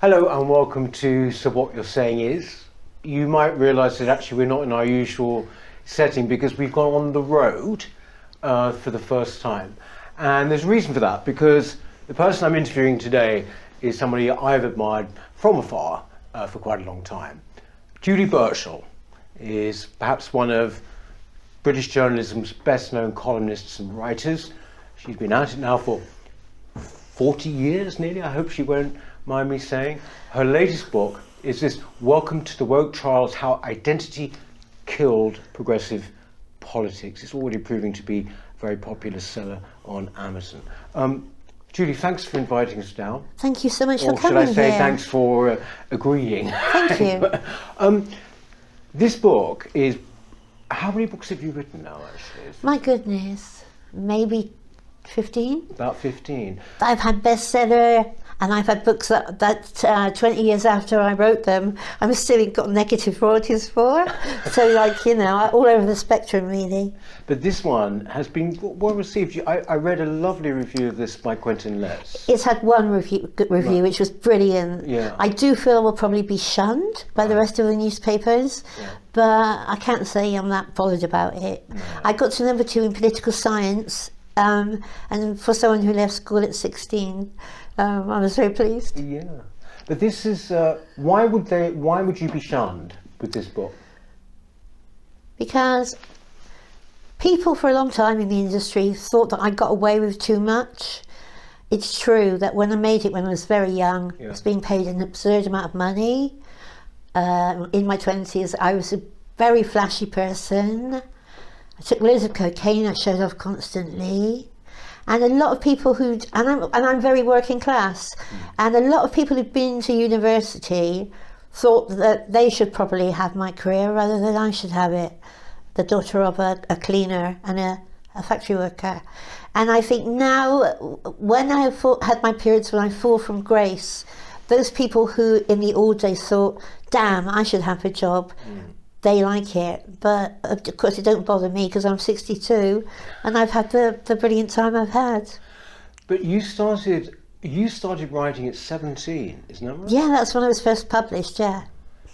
Hello and welcome to So What You're Saying Is. You might realise that actually we're not in our usual setting because we've gone on the road for the first time. And there's a reason for that, because the person I'm interviewing today is somebody I've admired from afar for quite a long time. Julie Burchill is perhaps one of British journalism's best known columnists and writers. She's been at it now for 40 years nearly, I hope she won't mind me saying. Her latest book is this Welcome to the Woke Trials, How Identity Killed Progressive Politics. It's already proving to be a very popular seller on Amazon. Julie, thanks for inviting us down. Thank you so much for coming Or should I say here. thanks for agreeing. Thank you. This book is, how many books have you written now actually? My goodness, maybe 15? About 15. I've had bestseller, and I've had books that 20 years after I wrote them, I'm still got negative royalties for. So, like, you know, all over the spectrum, really. But this one has been well received. I read a lovely review of this by Quentin Letts. It's had one good review, which was brilliant. Yeah. I do feel it will probably be shunned by the rest of the newspapers, but I can't say I'm that bothered about it. No. I got to number 2 in political science, and for someone who left school at 16, I was very pleased. Yeah, but this is why would you be shunned with this book? Because people for a long time in the industry thought that I got away with too much. It's true that when I made it when I was very young, I was being paid an absurd amount of money. In my 20s, I was a very flashy person. I took loads of cocaine, I showed off constantly. And a lot of people I'm very working class, and a lot of people who'd been to university thought that they should probably have my career rather than I should have it. The daughter of a cleaner and a factory worker. And I think now, when I had my periods when I fall from grace, those people who in the old days thought, damn, I should have a job, they like it. But of course it don't bother me because I'm 62 and I've had the brilliant time I've had. But you started writing at 17, isn't that right? Yeah, that's when I was first published, yeah.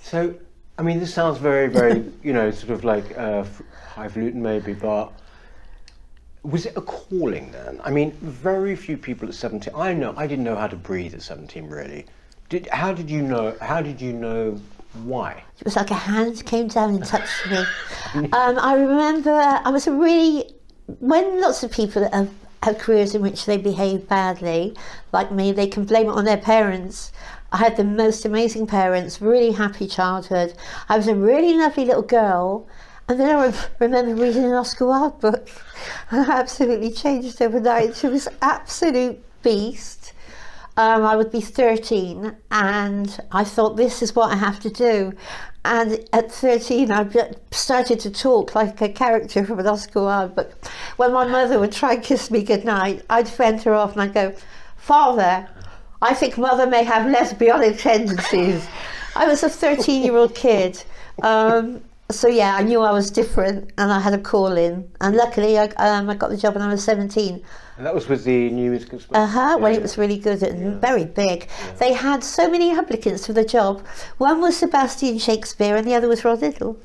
So, I mean, this sounds very, very, you know, sort of like highfalutin maybe, but was it a calling then? I mean, very few people at 17, I didn't know how to breathe at 17 really. How did you know why? It was like a hand came down and touched me. I remember when lots of people have careers in which they behave badly, like me, they can blame it on their parents. I had the most amazing parents, really happy childhood. I was a really lovely little girl, and then I remember reading an Oscar Wilde book, and I absolutely changed overnight. She was an absolute beast. I would be 13 and I thought, this is what I have to do. And at 13 I started to talk like a character from an Oscar Wilde book. When my mother would try and kiss me goodnight, I'd fend her off and I'd go, Father, I think Mother may have lesbianic tendencies. I was a 13-year-old kid. So yeah, I knew I was different and I had a call in. And luckily I got the job when I was 17. And that was with the New Musical Express? When it was really good and very big. Yeah. They had so many applicants for the job. One was Sebastian Shakespeare and the other was Rod Liddell.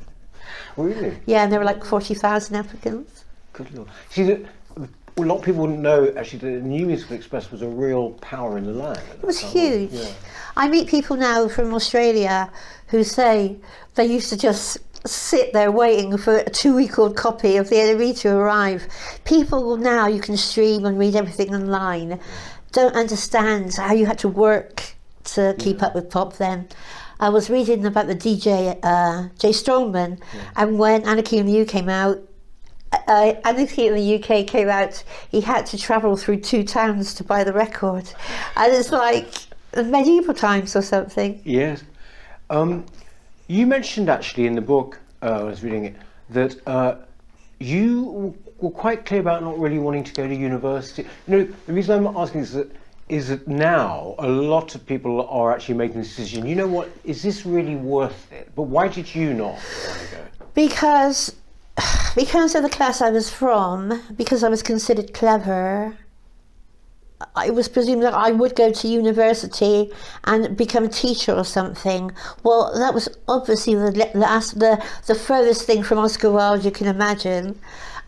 Really? Yeah, and there were like 40,000 applicants. Good Lord. See, a lot of people wouldn't know actually the New Musical Express was a real power in the land. It was huge. Yeah. I meet people now from Australia who say they used to just sit there waiting for a 2-week-old copy of the NME to arrive. People now, you can stream and read everything online, don't understand how you had to work to keep up with pop then. I was reading about the DJ Jay Strongman, and when Anarchy in the UK came out, he had to travel through 2 towns to buy the record, and it's like medieval times or something. Yes. You mentioned actually in the book, I was reading it, that you were quite clear about not really wanting to go to university. You know, the reason I'm asking is that now a lot of people are actually making the decision, you know what, is this really worth it? But why did you not want to go? Because of the class I was from, because I was considered clever, it was presumed that I would go to university and become a teacher or something. Well, that was obviously the furthest thing from Oscar Wilde you can imagine.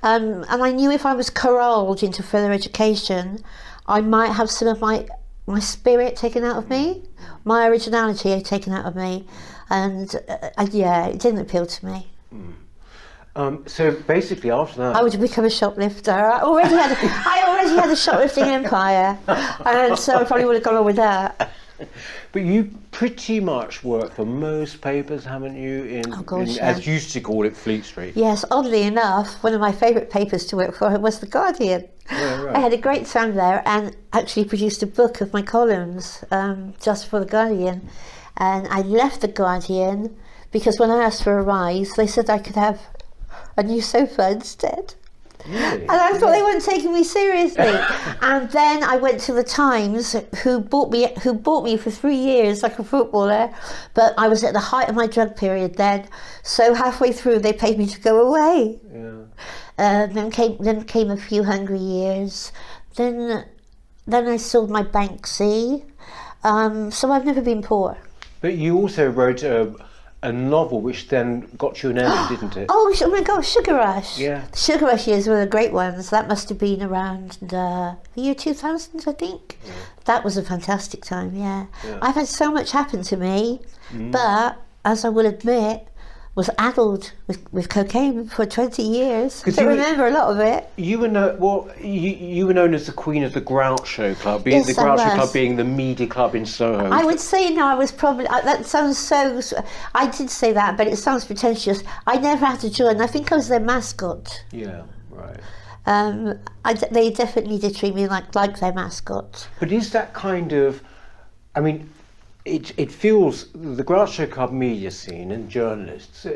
And I knew if I was corralled into further education, I might have some of my spirit taken out of me, my originality taken out of me. And it didn't appeal to me. So basically, after that, I would become a shoplifter. I already had a shoplifting empire, and so I probably would have gone on with that. but you pretty much work for most papers, haven't you? In as you used to call it, Fleet Street. Yes, oddly enough, one of my favourite papers to work for was The Guardian. Yeah, right. I had a great time there, and actually produced a book of my columns just for The Guardian. And I left The Guardian because when I asked for a rise, they said I could have a new sofa instead. Really? And I thought they weren't taking me seriously. And then I went to the Times, who bought me for 3 years like a footballer, but I was at the height of my drug period then. So halfway through, they paid me to go away. Yeah. Then came a few hungry years. Then I sold my Banksy. So I've never been poor. But you also wrote a novel which then got you an Emmy, didn't it? Oh my gosh, Sugar Rush. Yeah. The Sugar Rush years were the great ones. That must have been around the year 2000, I think. Yeah. That was a fantastic time, yeah. I've had so much happen to me, but as I will admit, was addled with cocaine for 20 years. I don't remember a lot of it. You were you were known as the Queen of the Groucho Club, Yes, the Groucho Club being the media club in Soho. I would say no. I was probably that sounds so. I did say that, but it sounds pretentious. I never had to join. I think I was their mascot. Yeah, right. They definitely did treat me like their mascot. But is that kind of, I mean, it feels, the Groucho Club media scene and journalists,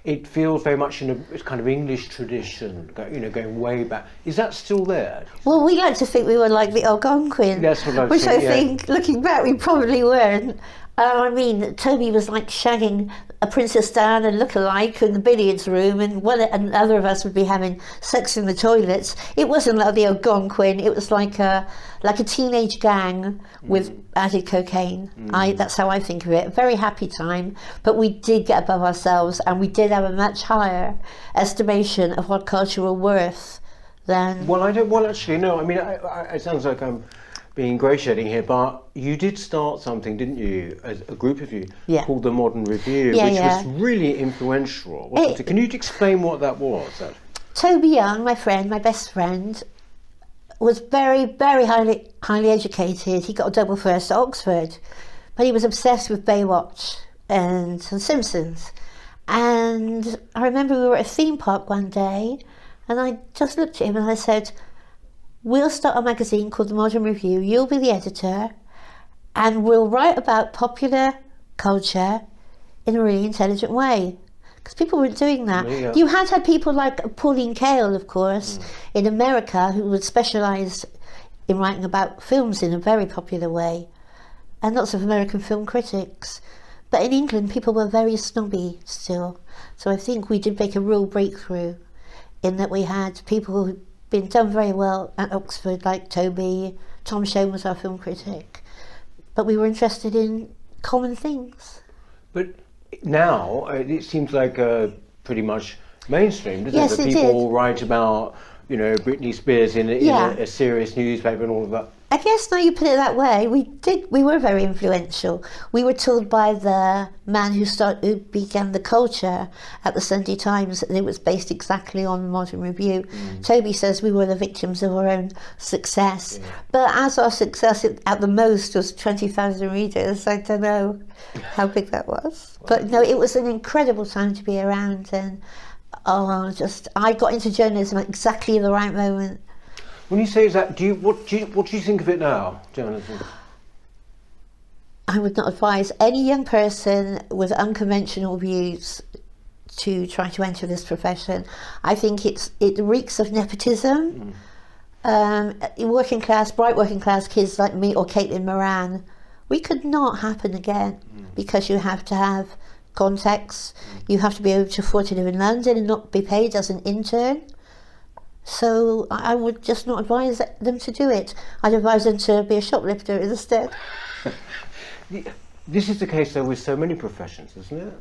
it feels very much in a kind of English tradition, going way back. Is that still there? Well, we like to think we were like the Algonquin. That's what I was which saying, I think, looking back, we probably weren't. I mean, Toby was like shagging a Princess Diana look-alike in the billiards room, and other of us would be having sex in the toilets. It wasn't like the Algonquin. It was like a teenage gang with added cocaine. That's how I think of it. A very happy time, but we did get above ourselves, and we did have a much higher estimation of our cultural worth than. Well, actually, no. I mean, it sounds like I'm being ingratiating here, but you did start something, didn't you, as a group of you, called the Modern Review, which was really influential, wasn't it? Can you explain what that was? Toby Young, my best friend, was very, very highly educated. He got a double first at Oxford, but he was obsessed with Baywatch and The Simpsons. And I remember we were at a theme park one day, and I just looked at him and I said, "We'll start a magazine called The Modern Review. You'll be the editor, and we'll write about popular culture in a really intelligent way." Because people weren't doing that. Yeah. You had people like Pauline Kael, of course, in America, who would specialise in writing about films in a very popular way, and lots of American film critics. But in England, people were very snobby still. So I think we did make a real breakthrough in that we had people who been done very well at Oxford, like Toby. Tom Shone was our film critic, but we were interested in common things. But now it seems like pretty much mainstream, doesn't Yes, it? That people write about, Britney Spears in a serious newspaper and all of that. I guess now you put it that way, we were very influential. We were told by the man who began the culture at the Sunday Times that it was based exactly on Modern Review. Toby says we were the victims of our own success. Yeah. But as our success at the most was 20,000 readers, I don't know how big that was. But no, it was an incredible time to be around, and I got into journalism at exactly the right moment. When you say that, what do you think of it now, journalism? I would not advise any young person with unconventional views to try to enter this profession. I think it reeks of nepotism. Bright working class kids like me or Caitlin Moran, we could not happen again because you have to have contacts. You have to be able to afford to live in London and not be paid as an intern. So I would just not advise them to do it. I'd advise them to be a shoplifter instead. This is the case though with so many professions, isn't it?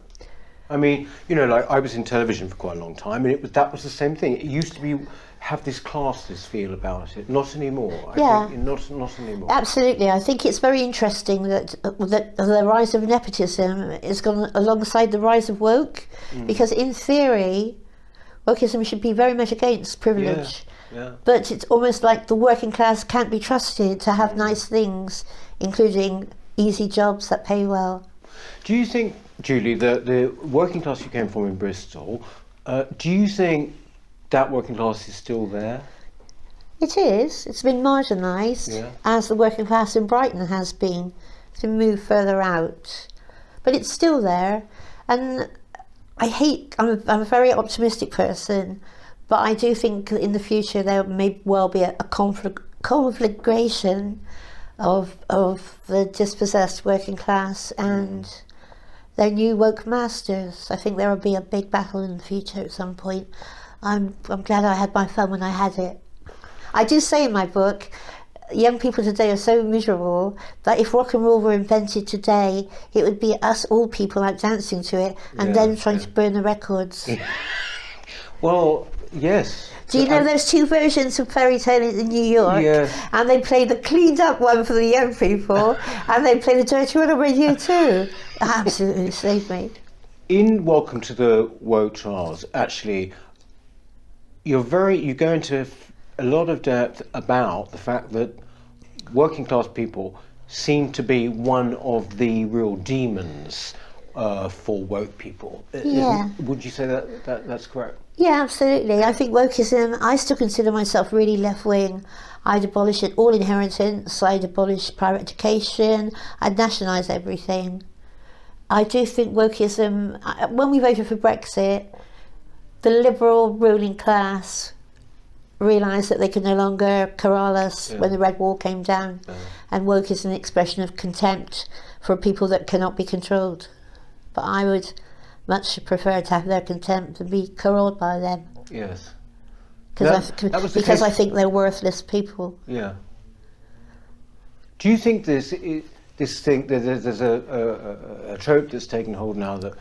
I mean, you know, like I was in television for quite a long time, and that was the same thing. It used to have this classless feel about it. Not anymore. I think not anymore. Absolutely. I think it's very interesting that the rise of nepotism has gone alongside the rise of woke, because in theory, wokeism should be very much against privilege. Yeah. But it's almost like the working class can't be trusted to have nice things, including easy jobs that pay well. Do you think, Julie, the working class you came from in Bristol, do you think that working class is still there? It is. It's been marginalised, as the working class in Brighton has been. It's been moved further out. But it's still there. And I'm a very optimistic person, but I do think that in the future there may well be a conflagration of the dispossessed working class and their new woke masters. I think there will be a big battle in the future at some point. I'm glad I had my fun when I had it. I do say in my book, young people today are so miserable that if rock and roll were invented today, it would be us old people out dancing to it and then trying to burn the records. Well, yes. Do you know there's two versions of Fairy Tale in New York? Yes. And they play the cleaned up one for the young people and they play the dirty one on radio too. Absolutely saved me. In Welcome to the Woke Trials, actually, you go into a lot of depth about the fact that working class people seem to be one of the real demons for woke people. Yeah. Would you say that's correct? Yeah, absolutely. I think wokeism, I still consider myself really left-wing. I'd abolish all inheritance, I'd abolish private education, I'd nationalise everything. I do think wokeism, when we voted for Brexit, the liberal ruling class realised that they could no longer corral us when the Red Wall came down, and woke is an expression of contempt for people that cannot be controlled. But I would much prefer to have their contempt and be corralled by them. Yes. Because I think they're worthless people. Yeah. Do you think this thing that there's a trope that's taken hold now that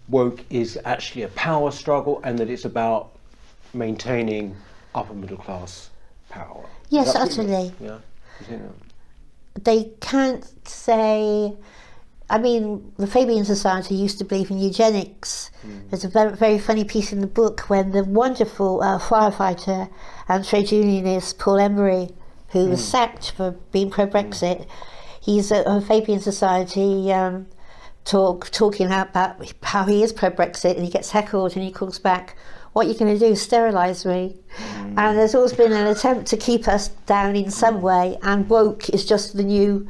woke is actually a power struggle and that it's about maintaining upper middle class power? Yes, utterly. Yeah. You think that? They can't say. I mean, the Fabian Society used to believe in eugenics. There's a very, very funny piece in the book when the wonderful firefighter and trade unionist Paul Emery, who was sacked for being pro-Brexit, he's at a Fabian Society talking about how he is pro-Brexit, and he gets heckled and he calls back, "What you're going to do is sterilise me." And there's always been an attempt to keep us down in some way, and woke is just the new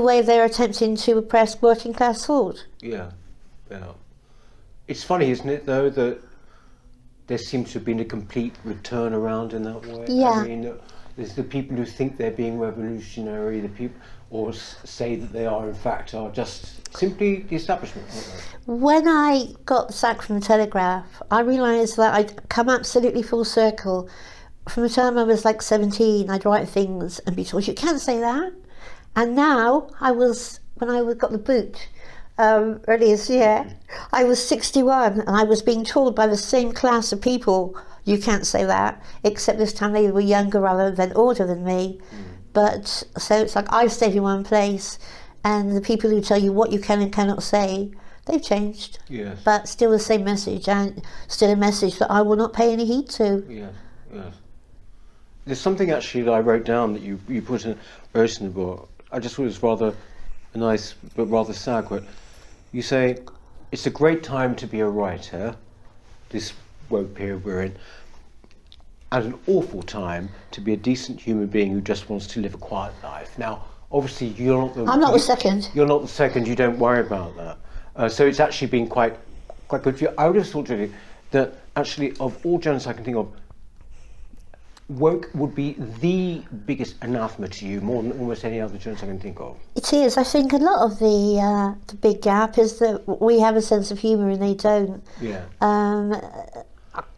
way they're attempting to oppress working class thought. Yeah. It's funny, isn't it, though, that there seems to have been a complete return around in that way. Yeah. I mean, there's the people who think they're being revolutionary, the people, or say that they are in fact are just simply the establishment, aren't they? When I got sacked from the Telegraph, I realised that I'd come absolutely full circle. From the time I was like 17, I'd write things and be told, "You can't say that." And now, when I got the boot earlier this year, I was 61 and I was being told by the same class of people, "You can't say that," except this time they were younger rather than older than me. But so it's like I've stayed in one place, and the people who tell you what you can and cannot say, they've changed. Yes. But still the same message, and still a message that I will not pay any heed to. Yes. There's something actually that I wrote down that you wrote in the book. I just thought it was rather a nice but rather sad quote. You say, "It's a great time to be a writer, this woke period we're in, and an awful time to be a decent human being who just wants to live a quiet life." Now, obviously, I'm not the second. You're not the second. You don't worry about that. So it's actually been quite good for you. I would have thought, really, that actually of all journalists I can think of, woke would be the biggest anathema to you, more than almost any other journalist I can think of. It is. I think a lot of the big gap is that we have a sense of humour and they don't. Yeah.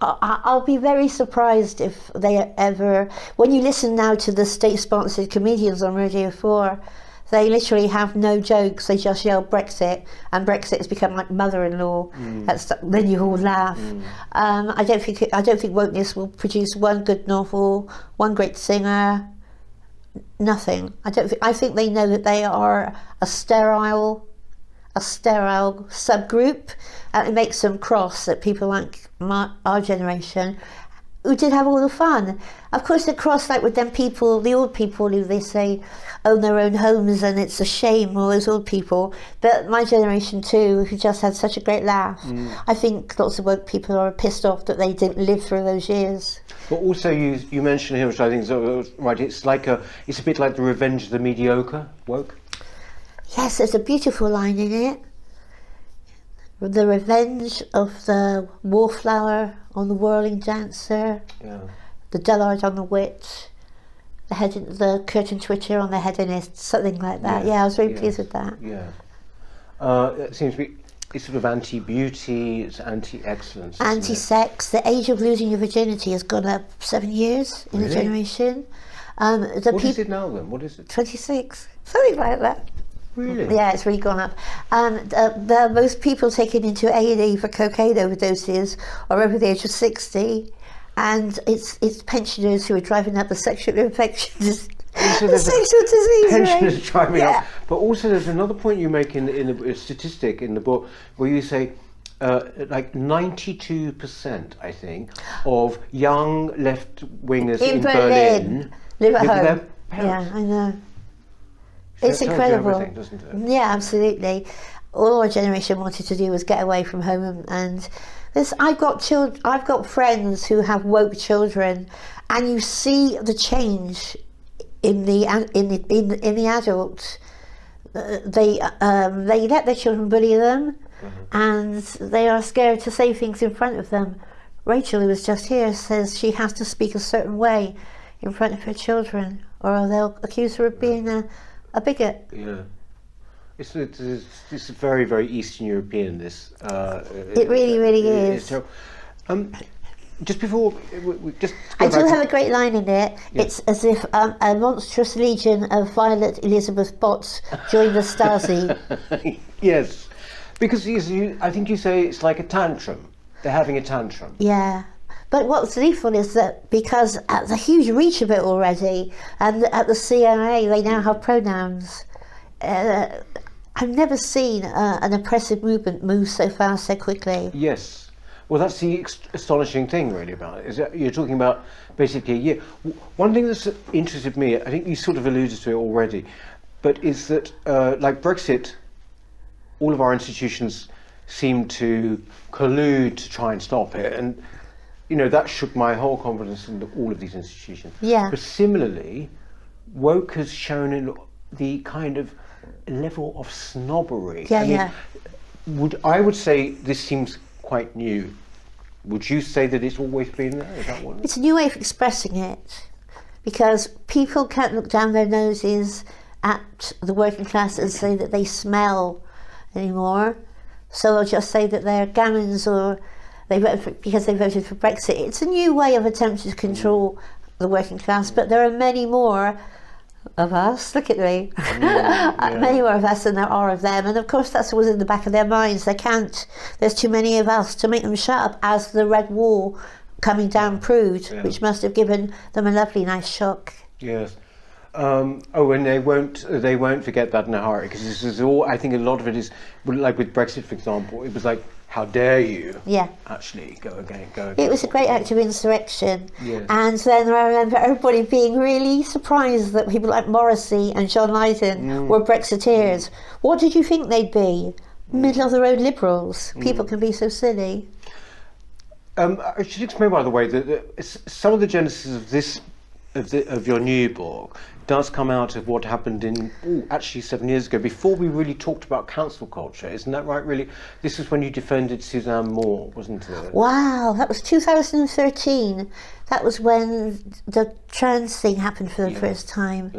I'll be very surprised if they ever, when you listen now to the state-sponsored comedians on Radio 4, they literally have no jokes, they just yell Brexit, and Brexit has become like mother-in-law. Then you all laugh. I don't think wokeness will produce one good novel, one great singer, nothing. I think they know that they are a sterile subgroup, and it makes them cross at people like our generation who did have all the fun. Of course they're cross like with them people, the old people who they say own their own homes and it's a shame, all those old people. But my generation too, who just had such a great laugh. I think lots of woke people are pissed off that they didn't live through those years. But also you mentioned here, which I think is right, it's a bit like the revenge of the mediocre, woke. Yes, there's a beautiful line in it. The revenge of the wallflower on the whirling dancer, the dullard on the witch, the curtain twitcher on the hedonist, something like that. I was very pleased with that. It seems to be, it's sort of anti-beauty, it's anti-excellence. Anti-sex. The age of losing your virginity has gone up 7 years in a generation. What is it now then? What is it? 26, something like that. Really? Yeah, it's really gone up. And the most people taken into A&E for cocaine overdoses are over the age of 60, and it's pensioners who are driving up the sexual infections. The sexual disease pensioners driving up. But also there's another point you make in the statistic in the book where you say like 92%, I think, of young left-wingers in Berlin live at home. With their parents. Yeah, I know. It's That tells you incredible. everything, doesn't it? Yeah, absolutely. All our generation wanted to do was get away from home, and I've got friends who have woke children, and you see the change in the adult. They let their children bully them, and they are scared to say things in front of them. Rachel, who was just here, says she has to speak a certain way in front of her children, or they'll accuse her of being a bigot. Yeah, it's very, very Eastern European. This it really is. Just before we just I do have a great line in it. Yeah. It's as if a monstrous legion of Violet Elizabeth bots joined the Stasi. Yes, because I think you say it's like a tantrum. They're having a tantrum. Yeah. But what's lethal is that because at the huge reach of it already, and at the CMA they now have pronouns. I've never seen an oppressive movement move so fast, so quickly. Yes. Well, that's the astonishing thing really about it, is that you're talking about basically a year. One thing that's interested me, I think you sort of alluded to it already, but is that like Brexit, all of our institutions seem to collude to try and stop it, and that shook my whole confidence in all of these institutions. Yeah. But similarly, woke has shown the kind of level of snobbery. I would say this seems quite new. Would you say that it's always been there? Is that what? It's a new way of expressing it, because people can't look down their noses at the working class and say that they smell anymore. So they'll just say that they're gammons, or because they voted for Brexit. It's a new way of attempting to control the working class, but there are many more of us, look at me, many more of us than there are of them, and of course that's always in the back of their minds. There's too many of us to make them shut up, as the Red Wall coming down proved, which must have given them a lovely nice shock. Yes. And they won't forget that in a hurry, because this is all, I think a lot of it is, like with Brexit for example, it was like, how dare you actually go again. It was a great act of insurrection. Yes. And then I remember everybody being really surprised that people like Morrissey and John Lydon were Brexiteers. What did you think they'd be? Middle of the road liberals. People can be so silly. I should explain, by the way, that some of the genesis of your new book does come out of what happened actually 7 years ago, before we really talked about council culture. Isn't that right, really? This is when you defended Suzanne Moore, wasn't it? Wow, that was 2013. That was when the trans thing happened for the first time.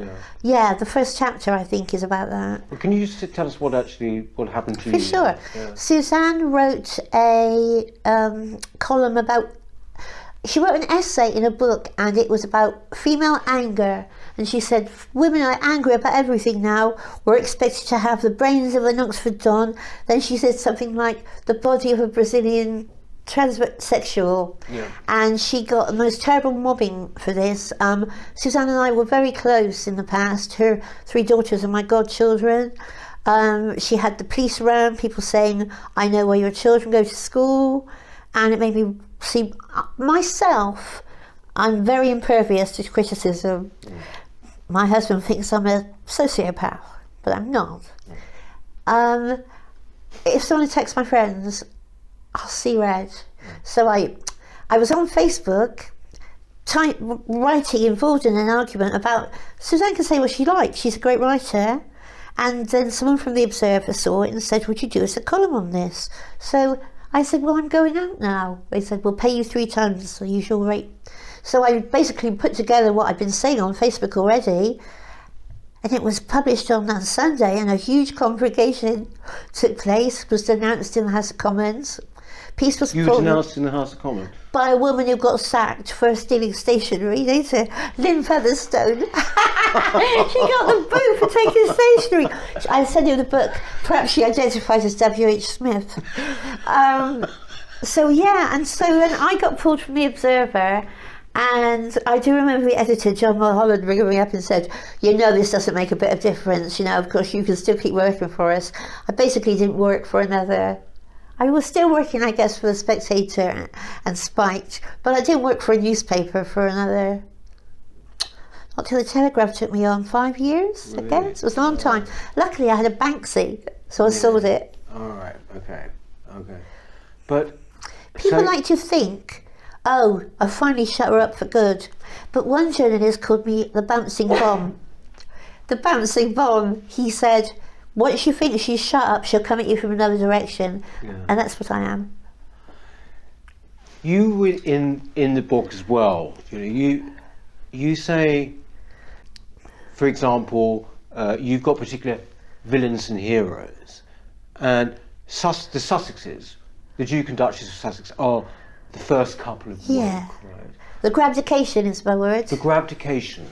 Yeah, the first chapter, I think, is about that. Well, can you just tell us what happened to you? For sure. Yeah. Suzanne wrote a column about she wrote an essay in a book, and it was about female anger. And she said, women are angry about everything now. We're expected to have the brains of an Oxford Don. Then she said something like the body of a Brazilian transsexual. Yeah. And she got the most terrible mobbing for this. Suzanne and I were very close in the past. Her 3 daughters are my godchildren. She had the police around, people saying, I know where your children go to school. And it made me see myself, I'm very impervious to criticism. My husband thinks I'm a sociopath, but I'm not. If someone attacks my friends, I'll see red. So I was on Facebook writing, involved in an argument about Suzanne can say what she likes, she's a great writer. And then someone from the Observer saw it and said, would you do us a column on this? So I said, well, I'm going out now. They said, we'll pay you 3 times the usual rate. So I basically put together what I'd been saying on Facebook already, and it was published on that Sunday, and a huge congregation took place, was denounced in the House of Commons. Peace was You were denounced in the House of Commons? By a woman who got sacked for stealing stationery. They said, Lynn Featherstone. She got the boot for taking stationery. I said in the book, perhaps she identifies as W.H. Smith. So then I got pulled from the Observer, and I do remember the editor, John Mulholland, ringing me up and said, you know, this doesn't make a bit of difference, you know, of course you can still keep working for us. I basically didn't work for I was still working, I guess, for The Spectator and Spiked, but I didn't work for a newspaper for not till the Telegraph took me on, 5 years, really? I guess. It was a long time. Luckily, I had a Banksy, so I sold it. All right, okay. But people like to think, oh, I finally shut her up for good. But one journalist called me the bouncing bomb. The bouncing bomb, he said, once you think she's shut up, she'll come at you from another direction. Yeah. And that's what I am. You were in the book as well. You say, for example, you've got particular villains and heroes, and the Sussexes, the Duke and Duchess of Sussex, are the first couple of yeah. work, right? The grabdication is my word. The grabdication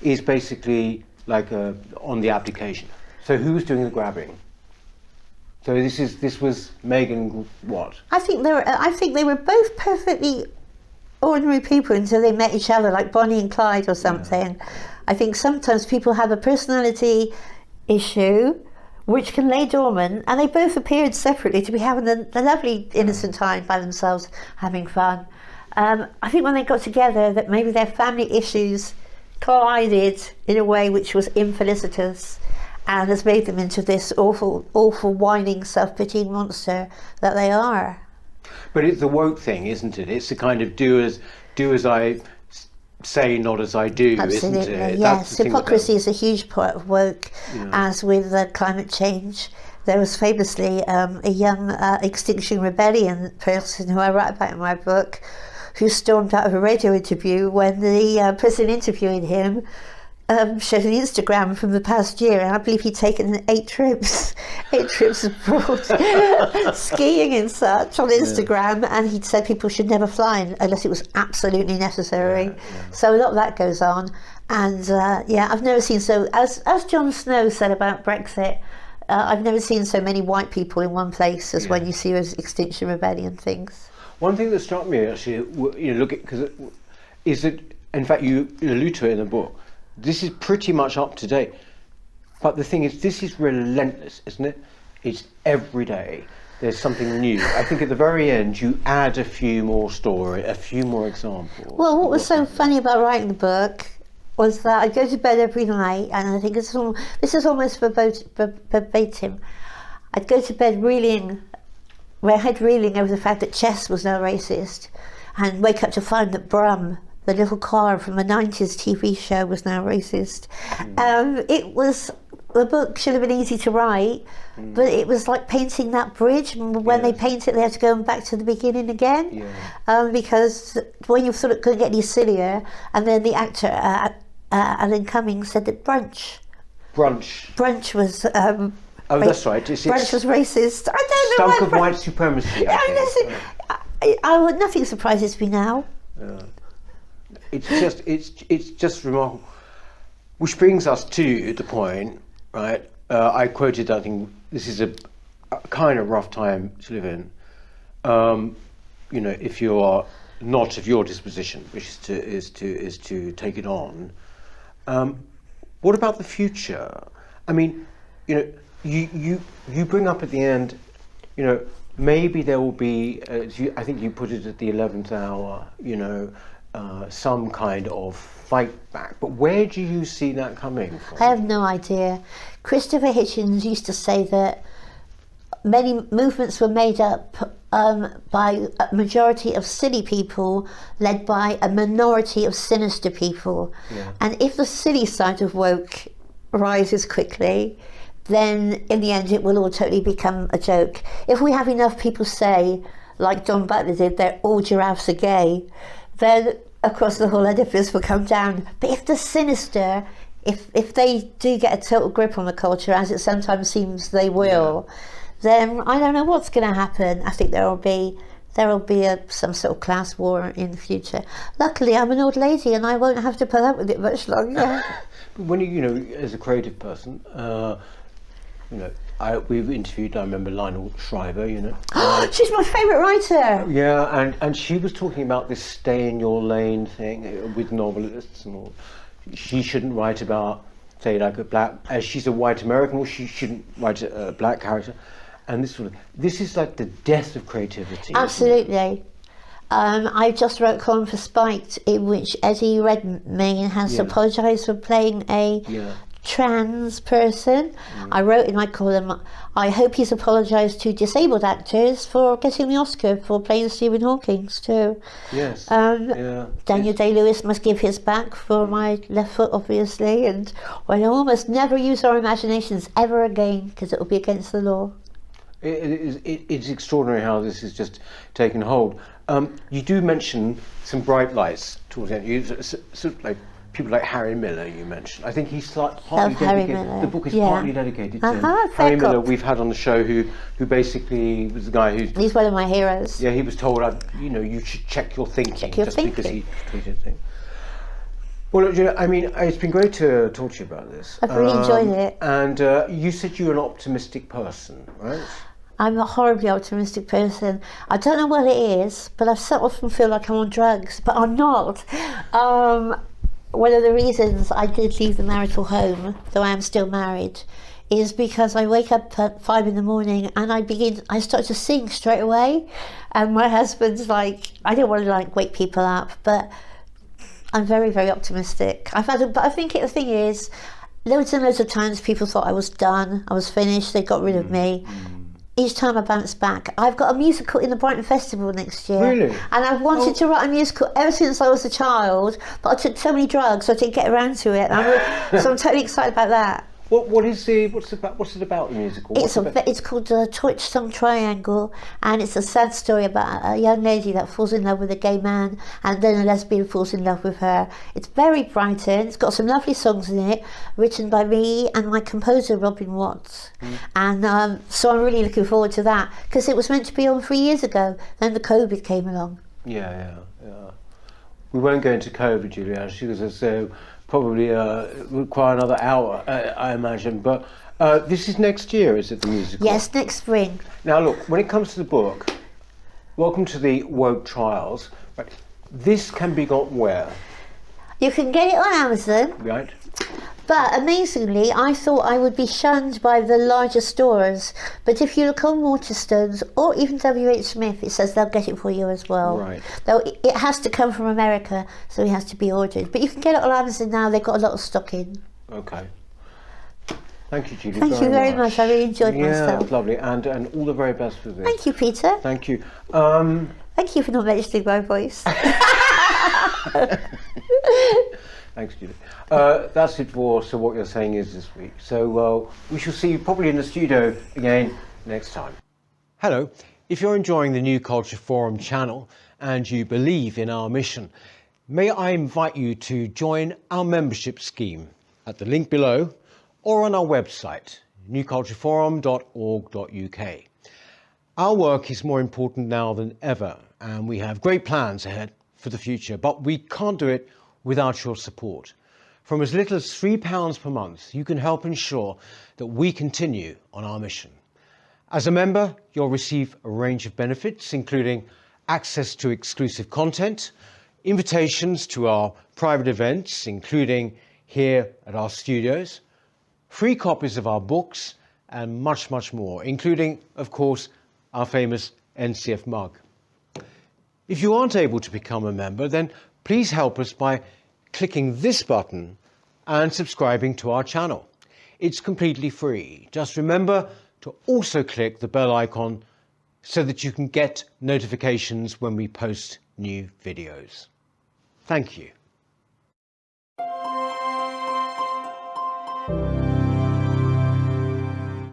is basically like on the application. So who's doing the grabbing? So this was Megan. What? I think they were both perfectly ordinary people until they met each other, like Bonnie and Clyde or something. Yeah. I think sometimes people have a personality issue which can lay dormant, and they both appeared separately to be having the lovely innocent time by themselves, having fun. I think when they got together, that maybe their family issues collided in a way which was infelicitous, and has made them into this awful, whining, self-pitying monster that they are. But it's the woke thing, isn't it? It's the kind of do as I say, not as I do. Absolutely, isn't it? Yes. Hypocrisy is a huge part of woke, as with climate change. There was famously a young Extinction Rebellion person who I write about in my book, who stormed out of a radio interview when the person interviewing him showed an Instagram from the past year, and I believe he'd taken 8 trips abroad, skiing and such on Instagram, and he'd said people should never fly unless it was absolutely necessary. So a lot of that goes on, and I've never seen as Jon Snow said about Brexit, I've never seen so many white people in one place as when you see those Extinction Rebellion things. One thing that struck me actually, is that, in fact, you allude to it in the book. This is pretty much up to date, but the thing is, this is relentless, isn't it? It's every day there's something new. I think at the very end you add a few more examples. Well, what was so funny about writing the book was that I go to bed every night, and I think this is almost verbatim. I'd go to bed reeling over the fact that chess was now racist, and wake up to find that Brum, the little car from a 90s TV show, was now racist. The book should have been easy to write, but it was like painting that bridge. When they paint it, they have to go back to the beginning again, because when you thought it couldn't get any sillier, and then the actor Alan Cummings said that brunch was oh, that's right. Brunch was racist. I don't know. Stunk of white supremacy. Nothing surprises me now. It's just remarkable. Which brings us to the point, right? I quoted, I think this is a kind of rough time to live in. If you are not of your disposition, which is to take it on. What about the future? I mean, you bring up at the end, maybe there will be, I think you put it at the 11th hour, some kind of fight back. But where do you see that coming from? I have no idea. Christopher Hitchens used to say that many movements were made up by a majority of silly people led by a minority of sinister people. Yeah. And if the silly side of woke rises quickly, then in the end it will all totally become a joke. If we have enough people say, like Don Butler did, that all giraffes are gay, then of course the whole edifice will come down. But if the sinister, if they do get a total grip on the culture, as it sometimes seems they will, then I don't know what's going to happen. I think there will be some sort of class war in the future. Luckily, I'm an old lady and I won't have to put up with it much longer. When as a creative person, we've interviewed, I remember Lionel Shriver, She's my favourite writer. Yeah, and she was talking about this stay in your lane thing with novelists and all. She shouldn't write about, say, like as she's a white American, or she shouldn't write a black character. And this is like the death of creativity. Absolutely. I just wrote a column for Spiked in which Eddie Redmayne has apologised for playing a trans person. I wrote in my column, I hope he's apologised to disabled actors for getting the Oscar for playing Stephen Hawking too. Yes. Daniel Day-Lewis must give his back for my left foot, obviously, and we'll almost never use our imaginations ever again because it will be against the law. It's extraordinary how this has just taken hold. You do mention some bright lights towards the end. Sort of like people like Harry Miller, you mentioned. I think he's partly dedicated. The book is partly dedicated to him. Harry Miller, we've had on the show, who basically was the guy who's. He's one of my heroes. Yeah, he was told, you should check your thinking. Because he tweeted things. Well, I mean, it's been great to talk to you about this. I've really enjoyed it. And you said you're an optimistic person, right? I'm a horribly optimistic person. I don't know what it is, but I so often feel like I'm on drugs, but I'm not. One of the reasons I did leave the marital home, though I am still married, is because I wake up at 5 a.m. and I start to sing straight away. And my husband's like, I don't want to wake people up, but I'm very, very optimistic. But I think the thing is, loads and loads of times people thought I was done, I was finished, they got rid of me. Each time I bounce back. I've got a musical in the Brighton Festival next year. Really? And I've wanted to write a musical ever since I was a child, but I took so many drugs so I didn't get around to it. So I'm totally excited about that. What's it about, the musical? It's called the Torch-Song Triangle, and it's a sad story about a young lady that falls in love with a gay man, and then a lesbian falls in love with her. It's very Brighton. It's got some lovely songs in it, written by me and my composer Robin Watts. And so I'm really looking forward to that, because it was meant to be on 3 years ago, then the COVID came along. Yeah. We won't go into COVID, Julia, because so probably require another hour, I imagine. But this is next year, is it, the musical? Yes, next spring. Now, look, when it comes to the book, welcome to the Woke Trials. Right. This can be got where? You can get it on Amazon. Right. But amazingly, I thought I would be shunned by the larger stores. But if you look on Waterstones or even WH Smith, it says they'll get it for you as well. Right. Though it has to come from America, so it has to be ordered. But you can get it on Amazon now. They've got a lot of stock in. Okay. Thank you, Julie. Thank you very much. I really enjoyed myself. Yeah, it's lovely. And all the very best for this. Thank you, Peter. Thank you. Thank you for not mentioning my voice. Thanks, Julie. That's it for So What You're Saying Is this week. So we shall see you probably in the studio again next time. Hello. If you're enjoying the New Culture Forum channel and you believe in our mission, may I invite you to join our membership scheme at the link below or on our website, newcultureforum.org.uk. Our work is more important now than ever, and we have great plans ahead for the future, but we can't do it without your support. From as little as £3 per month, you can help ensure that we continue on our mission. As a member, you'll receive a range of benefits, including access to exclusive content, invitations to our private events, including here at our studios, free copies of our books, and much, much more, including, of course, our famous NCF mug. If you aren't able to become a member, then please help us by clicking this button and subscribing to our channel. It's completely free. Just remember to also click the bell icon so that you can get notifications when we post new videos. Thank you.